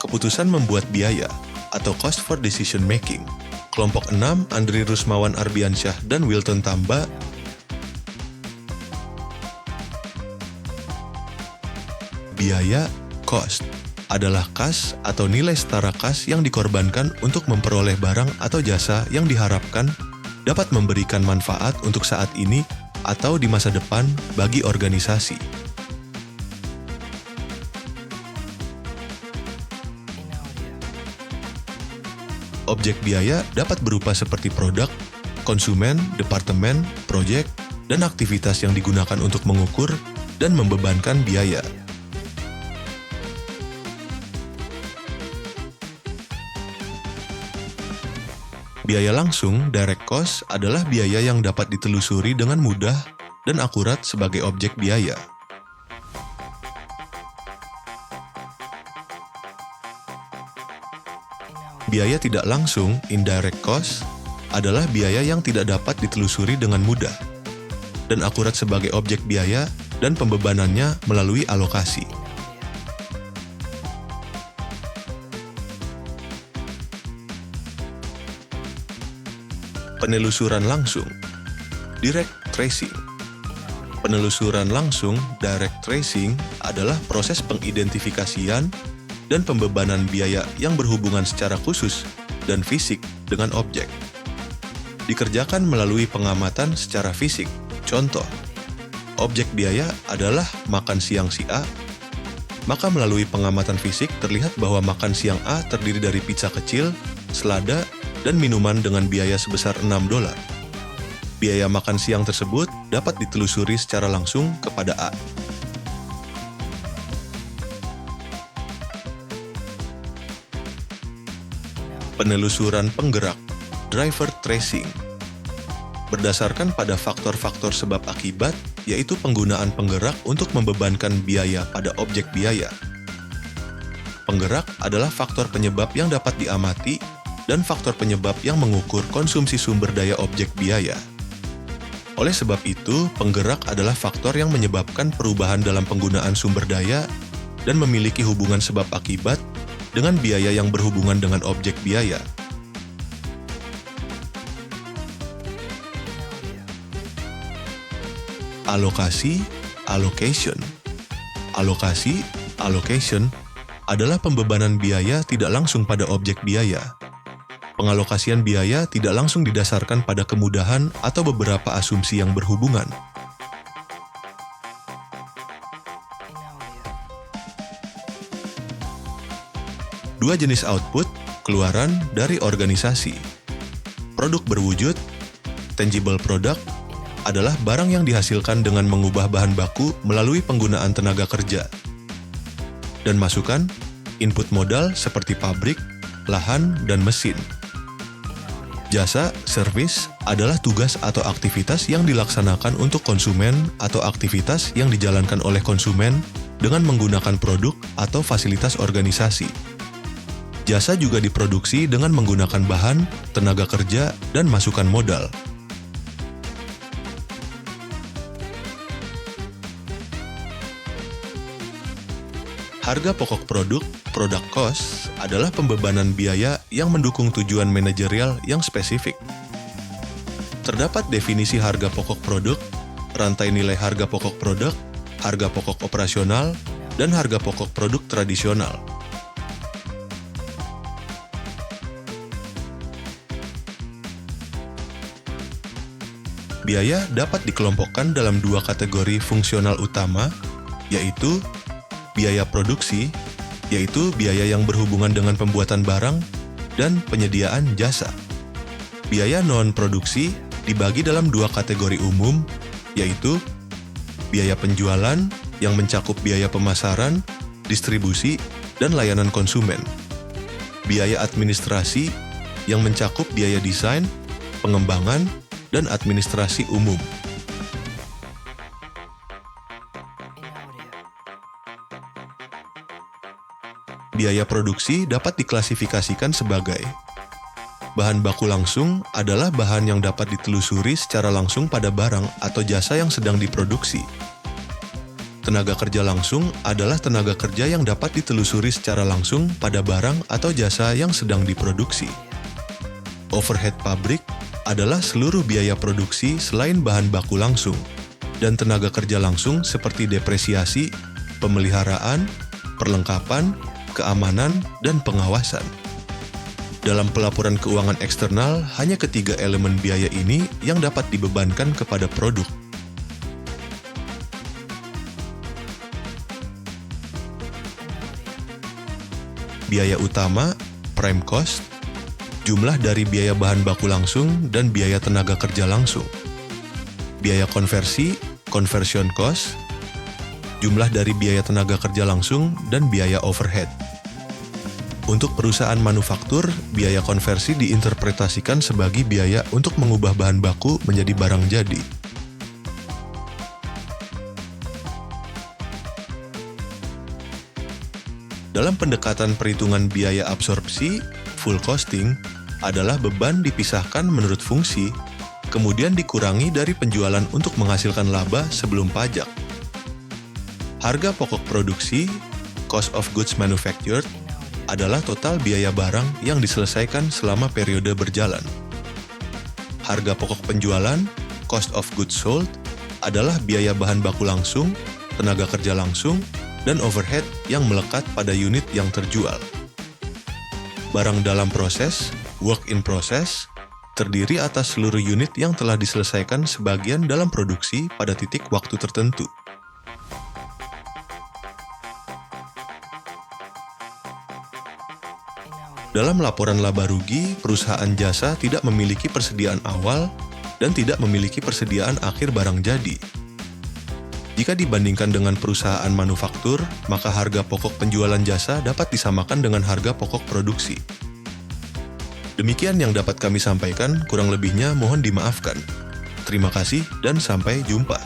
Keputusan membuat biaya atau cost for decision making. Kelompok 6, Andri Rusmawan Arbiansyah dan Wilton Tamba. Biaya, cost, adalah kas atau nilai setara kas yang dikorbankan untuk memperoleh barang atau jasa yang diharapkan dapat memberikan manfaat untuk saat ini atau di masa depan bagi organisasi. Objek biaya dapat berupa seperti produk, konsumen, departemen, proyek, dan aktivitas yang digunakan untuk mengukur dan membebankan biaya. Biaya langsung, direct cost, adalah biaya yang dapat ditelusuri dengan mudah dan akurat sebagai objek biaya. Biaya tidak langsung, indirect cost, adalah biaya yang tidak dapat ditelusuri dengan mudah dan akurat sebagai objek biaya dan pembebanannya melalui alokasi. Penelusuran langsung, direct tracing. Penelusuran langsung, direct tracing, adalah proses pengidentifikasian dan pembebanan biaya yang berhubungan secara khusus dan fisik dengan objek. Dikerjakan melalui pengamatan secara fisik. Contoh, objek biaya adalah makan siang si A, maka melalui pengamatan fisik terlihat bahwa makan siang A terdiri dari pizza kecil, selada, dan minuman dengan biaya sebesar $6. Biaya makan siang tersebut dapat ditelusuri secara langsung kepada A. Penelusuran penggerak, driver tracing. Berdasarkan pada faktor-faktor sebab akibat, yaitu penggunaan penggerak untuk membebankan biaya pada objek biaya. Penggerak adalah faktor penyebab yang dapat diamati dan faktor penyebab yang mengukur konsumsi sumber daya objek biaya. Oleh sebab itu, penggerak adalah faktor yang menyebabkan perubahan dalam penggunaan sumber daya dan memiliki hubungan sebab akibat dengan biaya yang berhubungan dengan objek biaya. Alokasi, allocation. Alokasi, allocation, adalah pembebanan biaya tidak langsung pada objek biaya. Pengalokasian biaya tidak langsung didasarkan pada kemudahan atau beberapa asumsi yang berhubungan. Dua jenis output, keluaran dari organisasi. Produk berwujud, tangible product, adalah barang yang dihasilkan dengan mengubah bahan baku melalui penggunaan tenaga kerja. Dan masukan, input modal seperti pabrik, lahan, dan mesin. Jasa, service, adalah tugas atau aktivitas yang dilaksanakan untuk konsumen atau aktivitas yang dijalankan oleh konsumen dengan menggunakan produk atau fasilitas organisasi. Jasa juga diproduksi dengan menggunakan bahan, tenaga kerja, dan masukan modal. Harga pokok produk, product cost, adalah pembebanan biaya yang mendukung tujuan manajerial yang spesifik. Terdapat definisi harga pokok produk, rantai nilai harga pokok produk, harga pokok operasional, dan harga pokok produk tradisional. Biaya dapat dikelompokkan dalam dua kategori fungsional utama, yaitu biaya produksi, yaitu biaya yang berhubungan dengan pembuatan barang, dan penyediaan jasa. Biaya non-produksi dibagi dalam dua kategori umum, yaitu biaya penjualan yang mencakup biaya pemasaran, distribusi, dan layanan konsumen. Biaya administrasi yang mencakup biaya desain, pengembangan, dan administrasi umum. Biaya produksi dapat diklasifikasikan sebagai bahan baku langsung adalah bahan yang dapat ditelusuri secara langsung pada barang atau jasa yang sedang diproduksi. Tenaga kerja langsung adalah tenaga kerja yang dapat ditelusuri secara langsung pada barang atau jasa yang sedang diproduksi. Overhead pabrik adalah seluruh biaya produksi selain bahan baku langsung, dan tenaga kerja langsung seperti depresiasi, pemeliharaan, perlengkapan, keamanan, dan pengawasan. Dalam pelaporan keuangan eksternal, hanya ketiga elemen biaya ini yang dapat dibebankan kepada produk. Biaya utama, prime cost, jumlah dari biaya bahan baku langsung dan biaya tenaga kerja langsung. Biaya konversi, conversion cost, jumlah dari biaya tenaga kerja langsung dan biaya overhead. Untuk perusahaan manufaktur, biaya konversi diinterpretasikan sebagai biaya untuk mengubah bahan baku menjadi barang jadi. Dalam pendekatan perhitungan biaya absorpsi, full costing adalah beban dipisahkan menurut fungsi, kemudian dikurangi dari penjualan untuk menghasilkan laba sebelum pajak. Harga pokok produksi, cost of goods manufactured, adalah total biaya barang yang diselesaikan selama periode berjalan. Harga pokok penjualan, cost of goods sold, adalah biaya bahan baku langsung, tenaga kerja langsung, dan overhead yang melekat pada unit yang terjual. Barang dalam proses, work in process, terdiri atas seluruh unit yang telah diselesaikan sebagian dalam produksi pada titik waktu tertentu. Dalam laporan laba rugi, perusahaan jasa tidak memiliki persediaan awal dan tidak memiliki persediaan akhir barang jadi. Jika dibandingkan dengan perusahaan manufaktur, maka harga pokok penjualan jasa dapat disamakan dengan harga pokok produksi. Demikian yang dapat kami sampaikan, kurang lebihnya mohon dimaafkan. Terima kasih dan sampai jumpa.